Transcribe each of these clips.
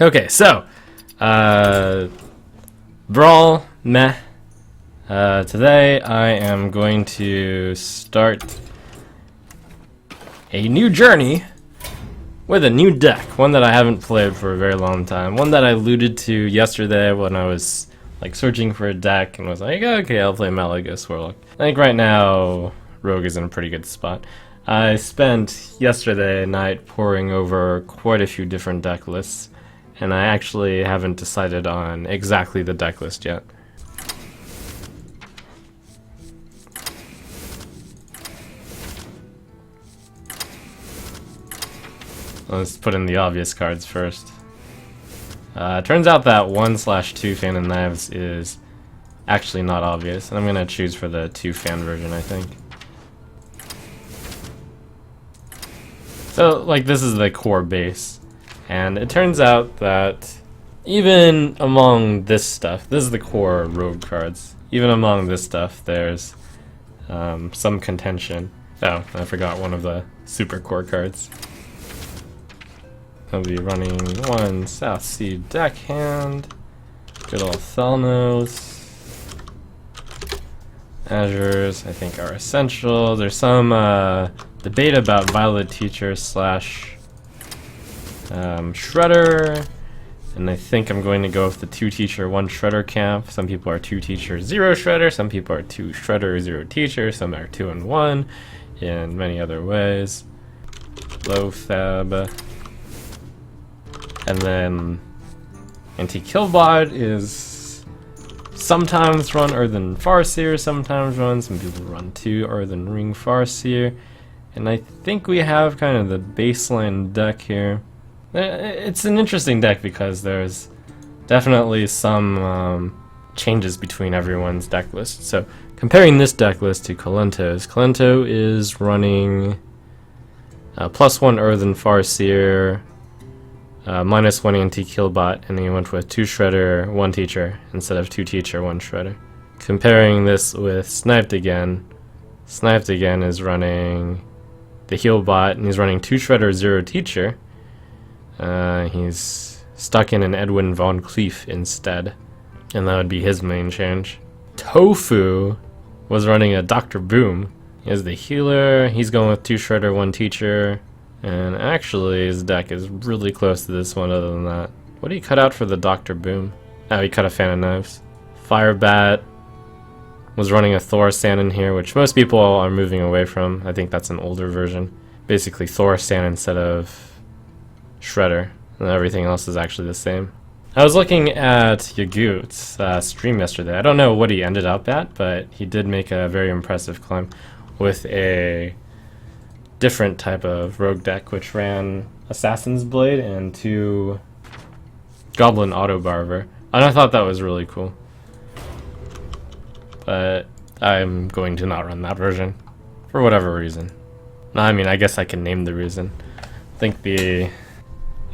Okay, so Brawl, meh. Today I am going to start a new journey with a new deck, one that I haven't played for a very long time, one that I alluded to yesterday when I was like searching for a deck and was like, okay, I'll play MrYagut Warlock. I think right now Rogue is in a pretty good spot. I spent yesterday night poring over quite a few different deck lists, and I actually haven't decided on exactly the deck list yet. Let's put in the obvious cards first. Turns out that 1/2 Fan of Knives is actually not obvious, and I'm gonna choose for the 2 fan version, I think. So, like, this is the core base, and it turns out that even among this stuff, this is the core rogue cards, even among this stuff, there's some contention. Oh, I forgot one of the super core cards. I'll be running 1 South Sea Deckhand, good old Thalnos. Azures, I think, are essential. There's some debate about Violet Teacher / Shredder, and I think I'm going to go with the 2 Teacher, 1 Shredder camp. Some people are 2 Teacher, 0 Shredder. Some people are 2 Shredder, 0 Teacher. Some are 2 and 1 in many other ways. Low Fab. And then Anti-Killbot is sometimes run Earthen Farseer, sometimes run. Some people run 2 Earthen Ring Farseer. And I think we have kind of the baseline deck here. It's an interesting deck because there's definitely some changes between everyone's deck list. So comparing this deck list to Kalento's, Kalento is running +1 Earthen Farseer, -1 Anti-Killbot, and he went with 2 Shredder, 1 Teacher instead of 2 Teacher, 1 Shredder. Comparing this with Sniped Again is running the Healbot, and he's running 2 Shredder, 0 Teacher. He's stuck in an Edwin Von Cleef instead, and that would be his main change. Tofu was running a Dr. Boom. He has the healer, he's going with 2 Shredder, 1 Teacher, and actually his deck is really close to this one other than that. What did he cut out for the Dr. Boom? Oh, he cut a Fan of Knives. Firebat was running a Thorsan in here, which most people are moving away from. I think that's an older version. Basically Thorsan instead of Shredder, and everything else is actually the same. I was looking at MrYagut's stream yesterday. I don't know what he ended up at, but he did make a very impressive climb with a different type of rogue deck, which ran Assassin's Blade and 2 Goblin Autobarber, and I thought that was really cool. But I'm going to not run that version for whatever reason. No, I mean, I guess I can name the reason. I think the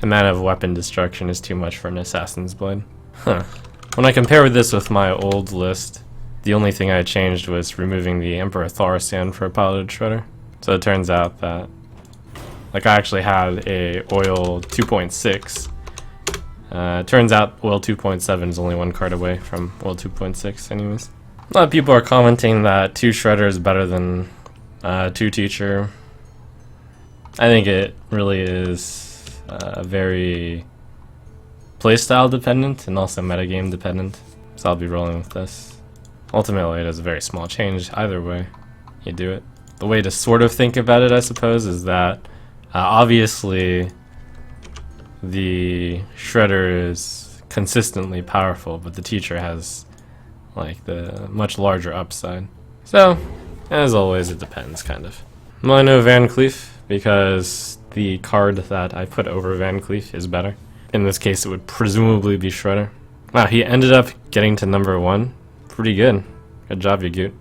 amount of weapon destruction is too much for an Assassin's Blade. When I compare this with my old list, the only thing I changed was removing the Emperor Thorsan for a Piloted Shredder. So it turns out that, like, I actually had a Oil 2.6. Turns out Oil 2.7 is only 1 card away from Oil 2.6 anyways. A lot of people are commenting that 2 Shredder is better than 2 Teacher. I think it really is very playstyle dependent and also metagame dependent. So I'll be rolling with this. Ultimately, it is a very small change either way you do it. The way to sort of think about it, I suppose, is that obviously the Shredder is consistently powerful, but the Teacher has like the much larger upside. So, as always, it depends, kind of. Well, I know Van Cleef because the card that I put over Van Cleef is better. In this case, it would presumably be Shredder. Wow, he ended up getting to number 1. Pretty good. Good job, MrYagut.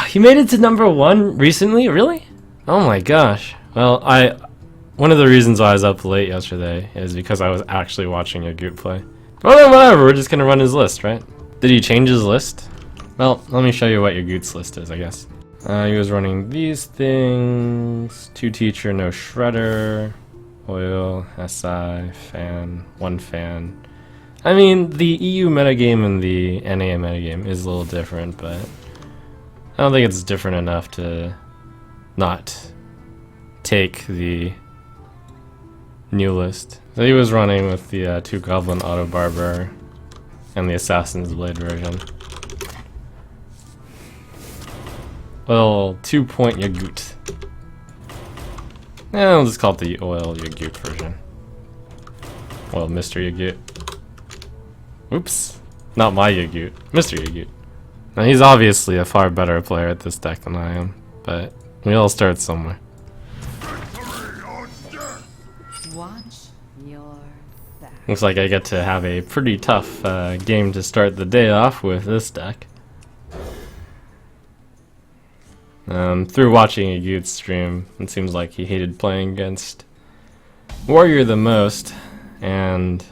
He made it to number 1 recently? Really? Oh my gosh. Well, one of the reasons why I was up late yesterday is because I was actually watching MrYagut play. Well then, whatever, we're just gonna run his list, right? Did he change his list? Well, let me show you what MrYagut's list is, I guess. He was running these things, 2 Teacher, no Shredder, Oil, SI, fan, one fan. I mean, the EU metagame and the NA metagame is a little different, but I don't think it's different enough to not take the new list. So he was running with the 2 Goblin Auto Barber and the Assassin's Blade version. Well, 2-point Yagut. Yeah, I'll just call it the Oil Yagut version. Well, MrYagut. Oops. Not my Yagut. MrYagut. Now, he's obviously a far better player at this deck than I am, but we all start somewhere. Watch your back. Looks like I get to have a pretty tough game to start the day off with this deck. Through watching Yagut's stream, it seems like he hated playing against Warrior the most, and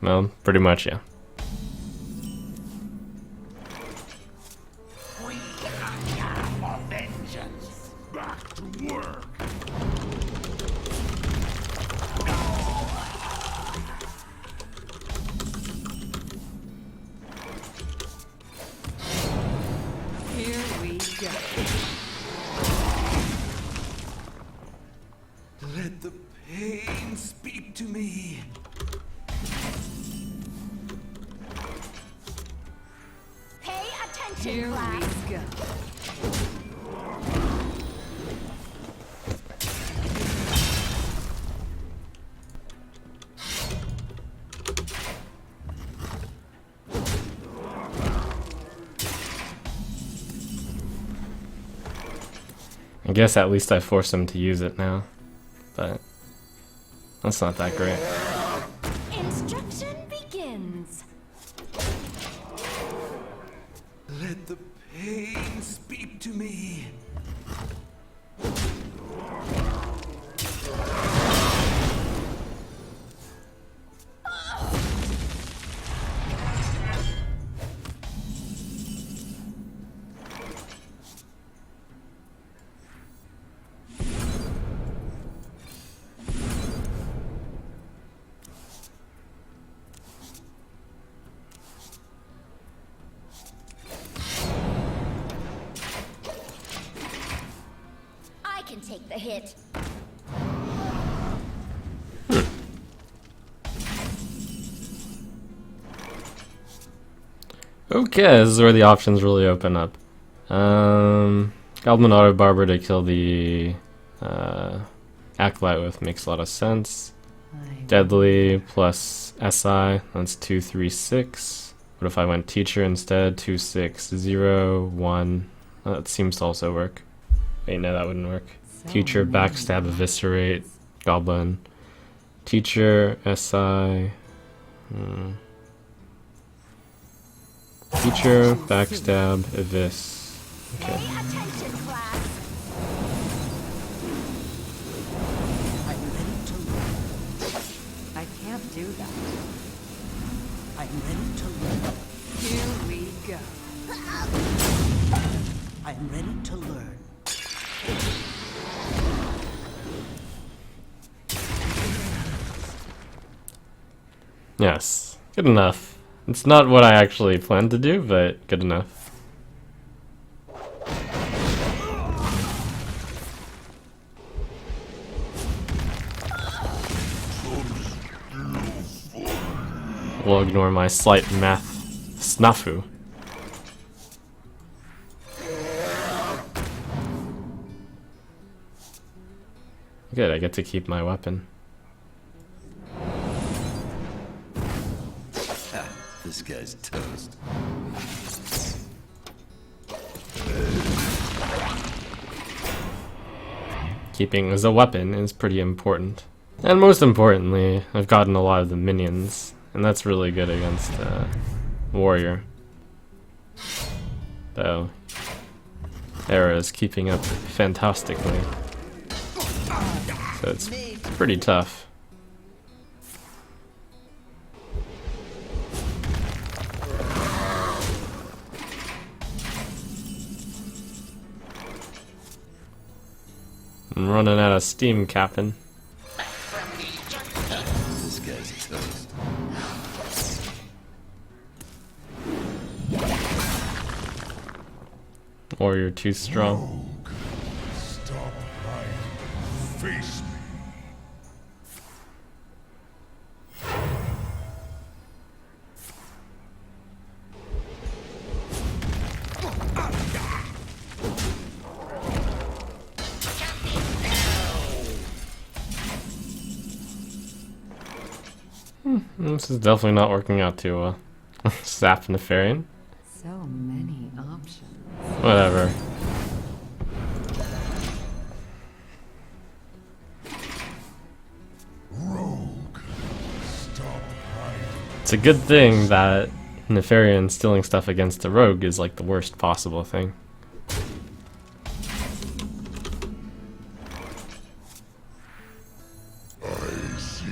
well, pretty much, yeah. Back to work. Here we go. Let the pain speak to me. Pay attention, Here class. we go. I guess at least I forced him to use it now, but that's not that great. Instruction begins. Let the pain speak to me. I can take the hit. Okay, this is where the options really open up. Goblin Auto Barber to kill the Acolyte with makes a lot of sense. Deadly plus SI, that's 2, 3, 6. What if I went Teacher instead? 2, 6, 0, 1. That seems to also work. Wait, no, that wouldn't work. Teacher, Backstab, Eviscerate, Goblin. Teacher, SI. Teacher, Backstab, Evis. Pay Okay. attention, class. I'm ready to learn. I can't do that. I'm ready to learn. Here we go. I'm ready to learn. Yes, good enough. It's not what I actually planned to do, but good enough. We'll ignore my slight math snafu. Good, I get to keep my weapon. This guy's toast. Keeping as a weapon is pretty important. And most importantly, I've gotten a lot of the minions, and that's really good against Warrior. Though, Era is keeping up fantastically. So it's pretty tough. I'm running out of steam, Captain. This guy's a toast. Or you're too strong. Stop hiding. Face me. This is definitely not working out too well. Sap Nefarian? So many options. Whatever. Rogue. Stop hiding. It's a good thing that Nefarian stealing stuff against the rogue is like the worst possible thing. I see.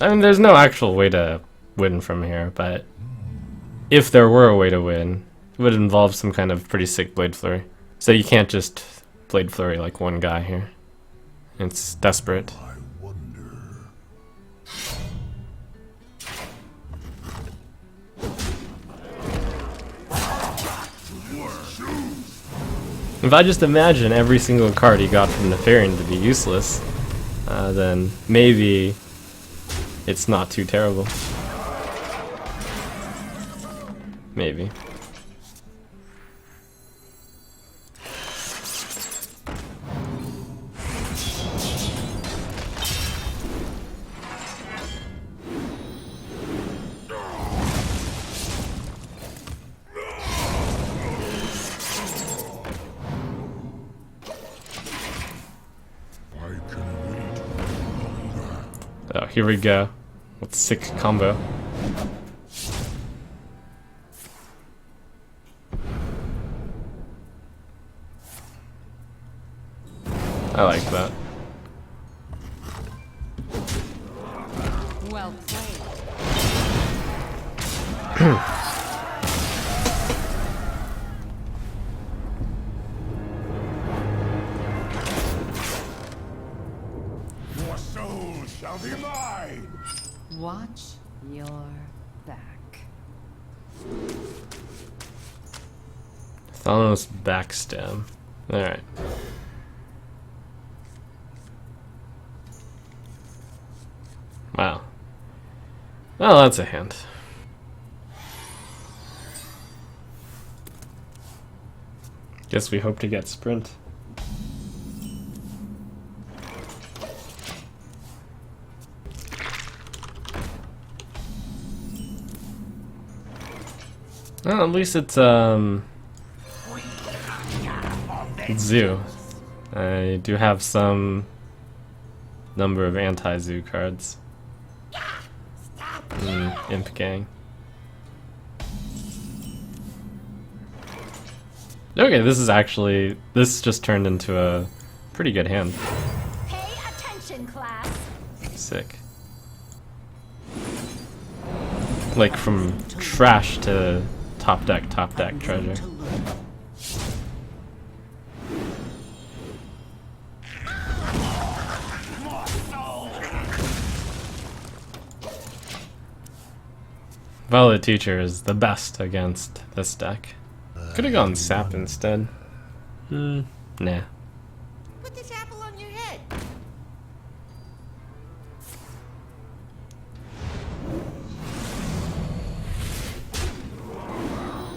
I mean, there's no actual way to win from here, but if there were a way to win, it would involve some kind of pretty sick Blade Flurry. So you can't just Blade Flurry like one guy here. It's desperate. I wonder. If I just imagine every single card he got from Nefarian to be useless, then maybe it's not too terrible. Maybe. I can wait. Oh, here we go. With sick combo. I like that. Well played. Your soul shall be mine. Watch your back. Thanos backstab. Alright. Wow. Well, that's a hint. Guess we hope to get sprint. Well, at least it's Zoo. I do have some number of anti-Zoo cards. Imp Gang. Okay, this just turned into a pretty good hand. Pay attention, class. Sick. Like from trash to top deck treasure. Violet Teacher is the best against this deck. Could have gone Sap instead. Nah. Put this apple on your head.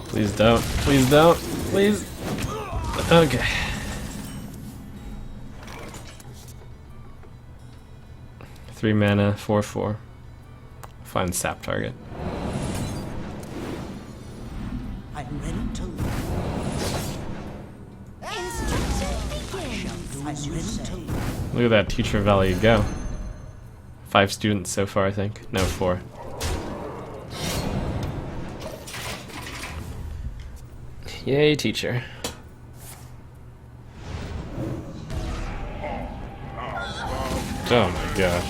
Please don't. Please don't. Please. Okay. Three mana, 4/4. Find Sap target. I'm ready to learn. Instruction begins. I'm ready to learn. Look at that teacher value go. 5 students so far, I think. No, 4. Yay, teacher. Oh my gosh.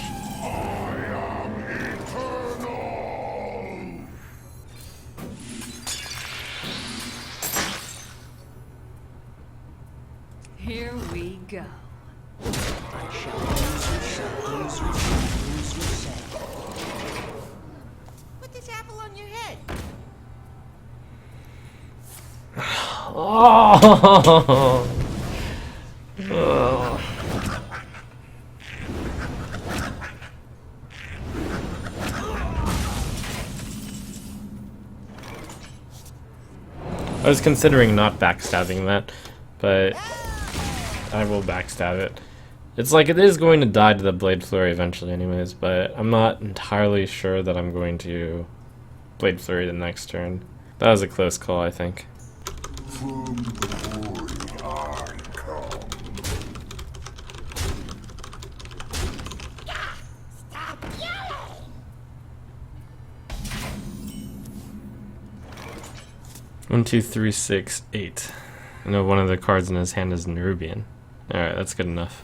I shall lose you, shall lose you, shall lose you, say. Put this apple on your head. Oh! Oh. I was considering not backstabbing that, but I will backstab it. It's like it is going to die to the Blade Flurry eventually anyways, but I'm not entirely sure that I'm going to Blade Flurry the next turn. That was a close call, I think. From the glory I come. Stop yelling! 1, 2, 3, 6, 8. I know one of the cards in his hand is Nerubian. Alright, that's good enough.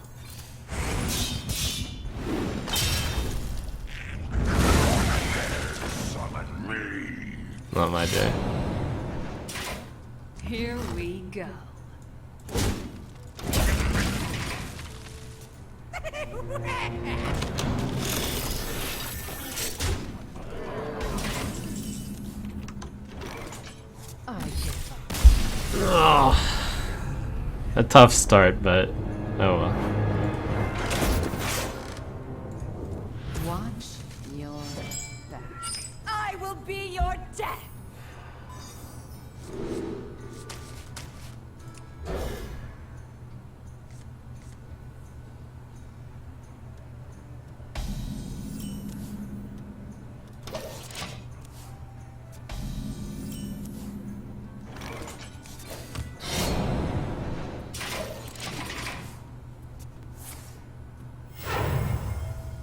Summon me. Not my day. Here we go. I give up. Oh, a tough start, but oh well. Watch your back. I will be your death!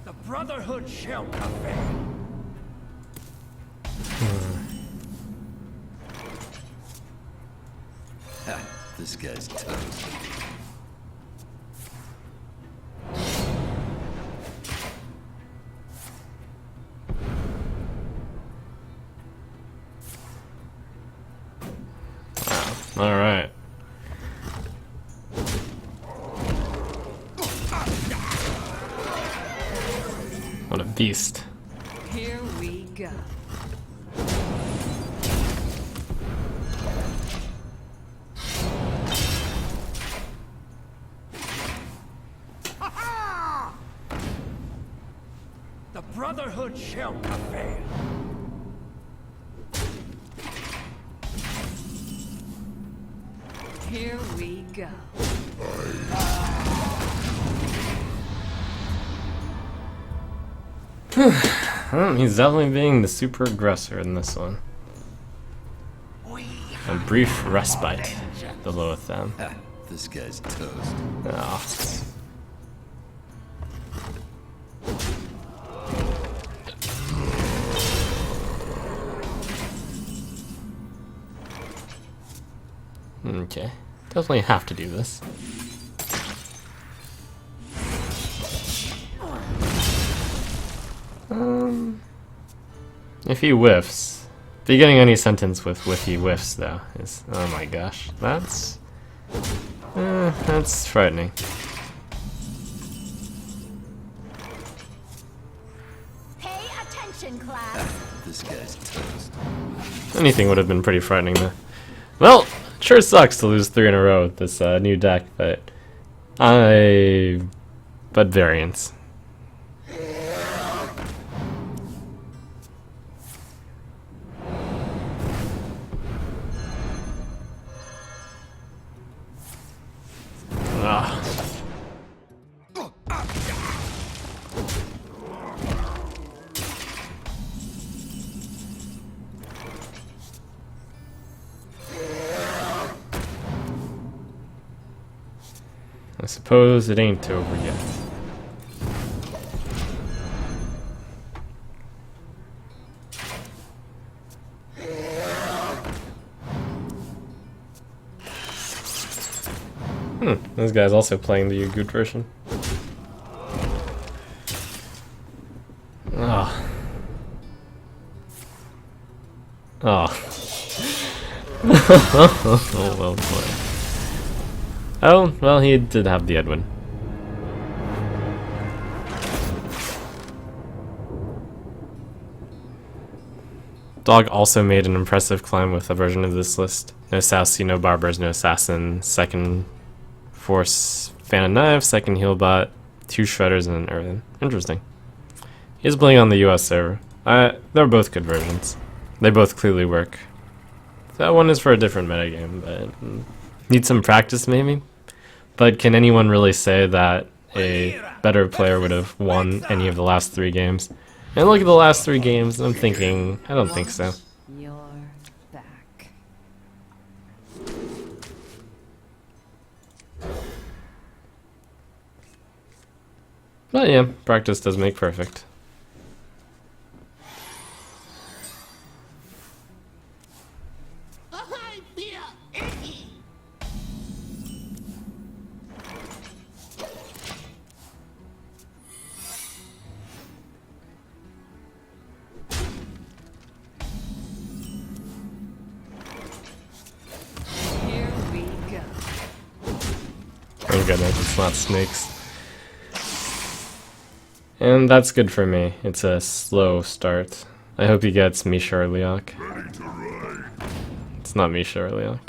The Brotherhood shall prevail. This guy's toast. All right. What a beast. Here we go. The Brotherhood shall prevail. Here we go. He's definitely being the super aggressor in this one. A brief respite, the Loatham. This guy's toast. Oh. Okay, definitely have to do this. If he whiffs, beginning any sentence with "if he whiffs" though is, oh my gosh, that's frightening. Pay attention, class. This guy's toast. Anything would have been pretty frightening though. Well, it sure sucks to lose 3 in a row with this new deck, but variance. Ah. I suppose it ain't over yet. This guy's also playing the MrYagut version. Oh. Oh. Oh, well played. Oh, well, he did have the Edwin. Dog also made an impressive climb with a version of this list. No Sassy, no Barbers, no Assassin, second Force Fan of Knives, second Heal Bot, 2 Shredders, and an Earthen. Interesting. He's playing on the US server. They're both good versions. They both clearly work. That one is for a different metagame, but need some practice maybe? But can anyone really say that a better player would have won any of the last 3 games? And look at the last 3 games, I'm thinking, I don't think so. You're back. But yeah, practice does make perfect. Here we go. Thank goodness it's not snakes. And that's good for me. It's a slow start. I hope he gets MrYagut. It's not MrYagut.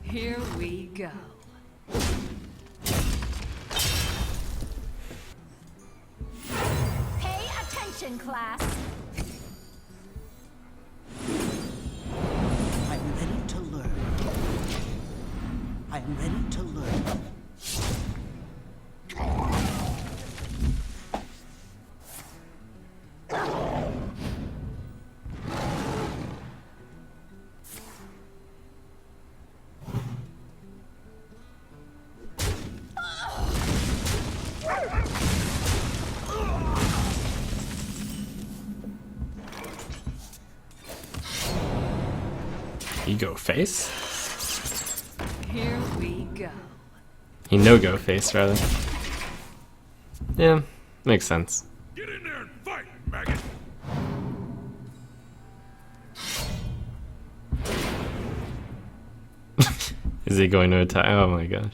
Here we go. Pay attention, class. I'm ready to learn. I'm ready to learn. Ego face? Here we go. He no-go face, rather. Yeah, makes sense. Get in there and fight, maggot! Is he going to attack? Oh my gosh.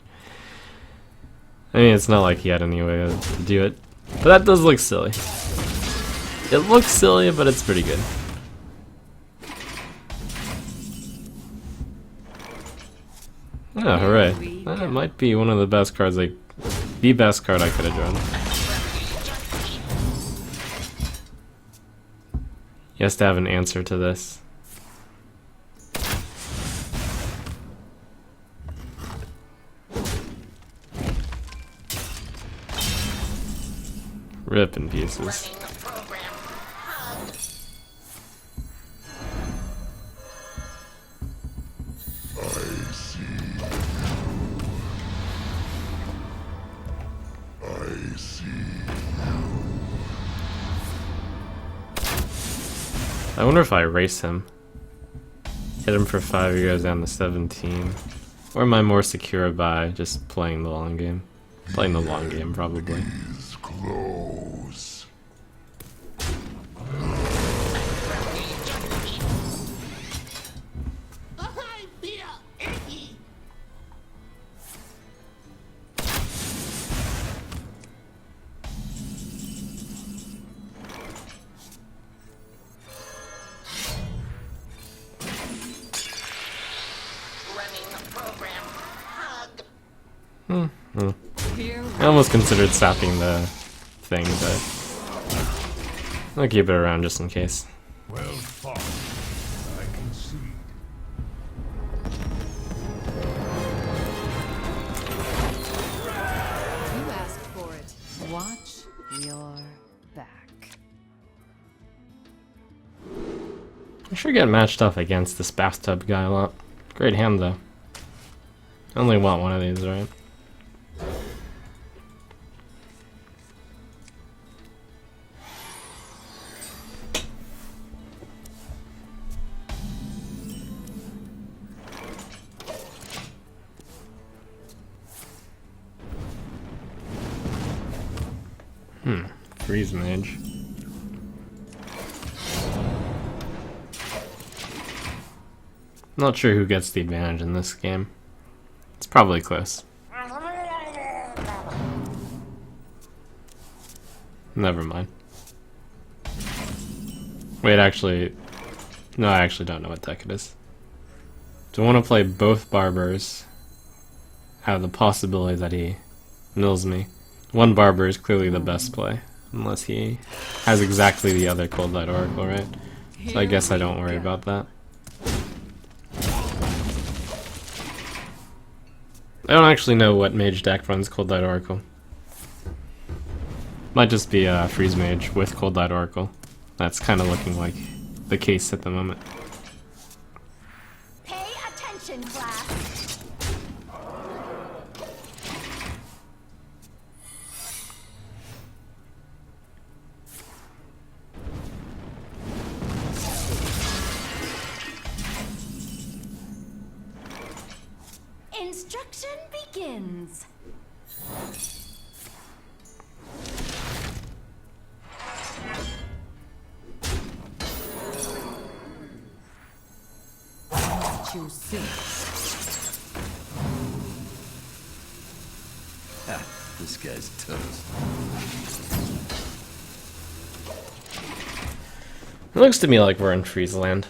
I mean, it's not like he had any way to do it. But that does look silly. It looks silly, but it's pretty good. Oh, hooray. That might be one of the best cards, like, the best card I could have drawn. He has to have an answer to this. Rip in pieces. I wonder if I race him. Hit him for 5, he goes down to 17. Or am I more secure by just playing the long game? Playing the long game, probably. Is close. Here I almost considered sapping the thing, but I'll keep it around just in case. Well fought. I concede. you asked for it. Watch your back. I sure get matched up against this bathtub guy a lot. Great hand though. I only want one of these, right? Freeze Mage. Not sure who gets the advantage in this game. It's probably close. Never mind. Wait, actually... No, I actually don't know what deck it is. Do I want to play both Barbers? Have the possibility that he mills me. One Barber is clearly the best play. Unless he has exactly the other Cold Light Oracle, right? So I guess I don't worry about that. I don't actually know what Mage deck runs Cold Light Oracle. Might just be a Freeze Mage with Cold Light Oracle. That's kind of looking like the case at the moment. Pay attention, class. Instruction begins. Too soon. Ha, this guy's toast. It looks to me like we're in Friesland.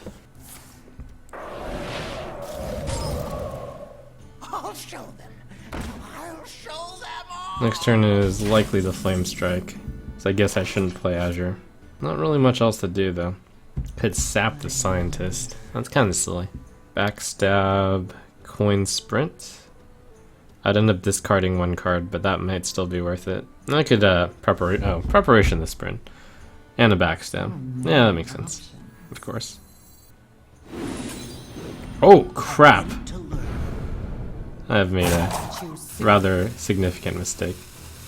I'll show them. I'll show them all. Next turn is likely the Flame Strike, so I guess I shouldn't play Azure. Not really much else to do though. Could sap the Scientist. That's kind of silly. Backstab, Coin Sprint. I'd end up discarding one card, but that might still be worth it. And I could Preparation the Sprint. And a Backstab. Yeah, that makes sense. Of course. Oh, crap! To learn. I have made a rather significant mistake.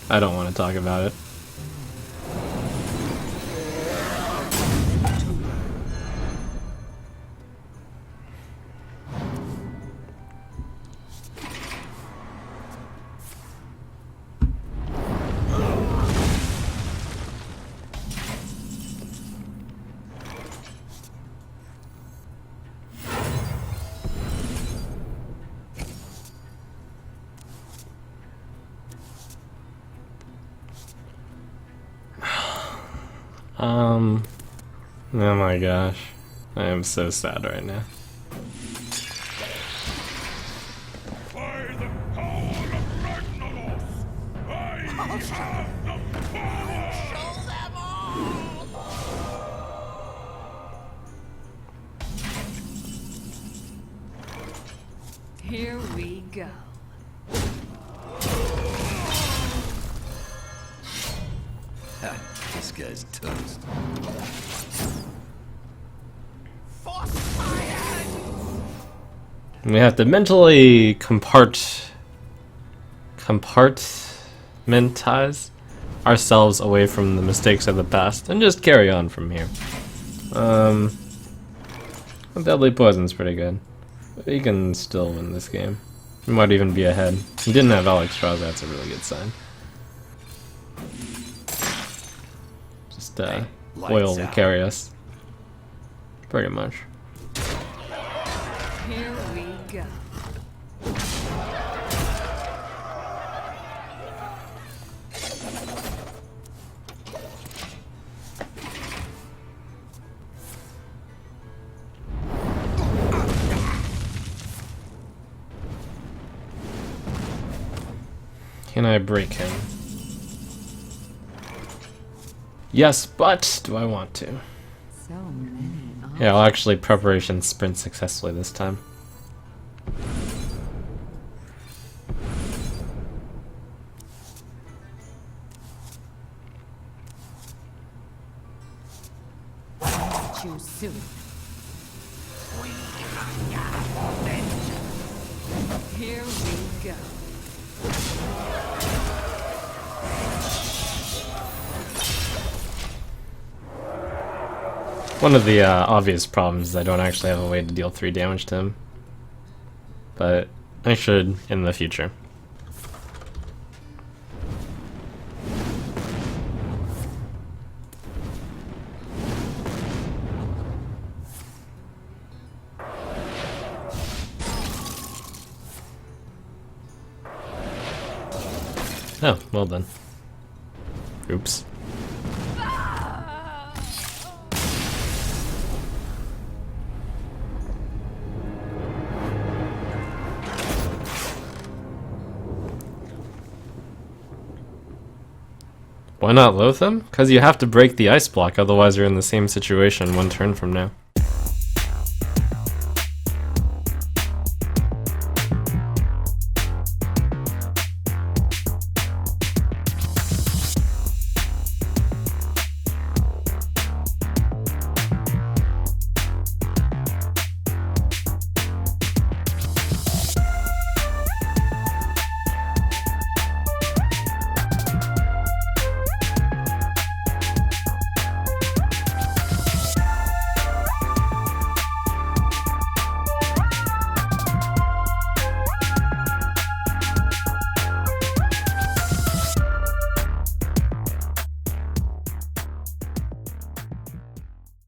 I don't want to talk about it. Oh my gosh. I am so sad right now. By the power of Ragnaros, I have the power! Show them all. Here we go. Ha, this guy's toast. We have to mentally compartmentize ourselves away from the mistakes of the past and just carry on from here. Deadly Poison's pretty good. He can still win this game. He might even be ahead. He didn't have Alex Strauss, that's a really good sign. Just oil will carry us. Pretty much. Here we go. Can I break him? Yes, but do I want to? So many options. Yeah, I'll actually preparation sprint successfully this time. Too soon. Here we go. One of the obvious problems is I don't actually have a way to deal 3 damage to him. But I should in the future. Oh, well done. Oops. Why not Loatham? Because you have to break the ice block, otherwise you're in the same situation one turn from now.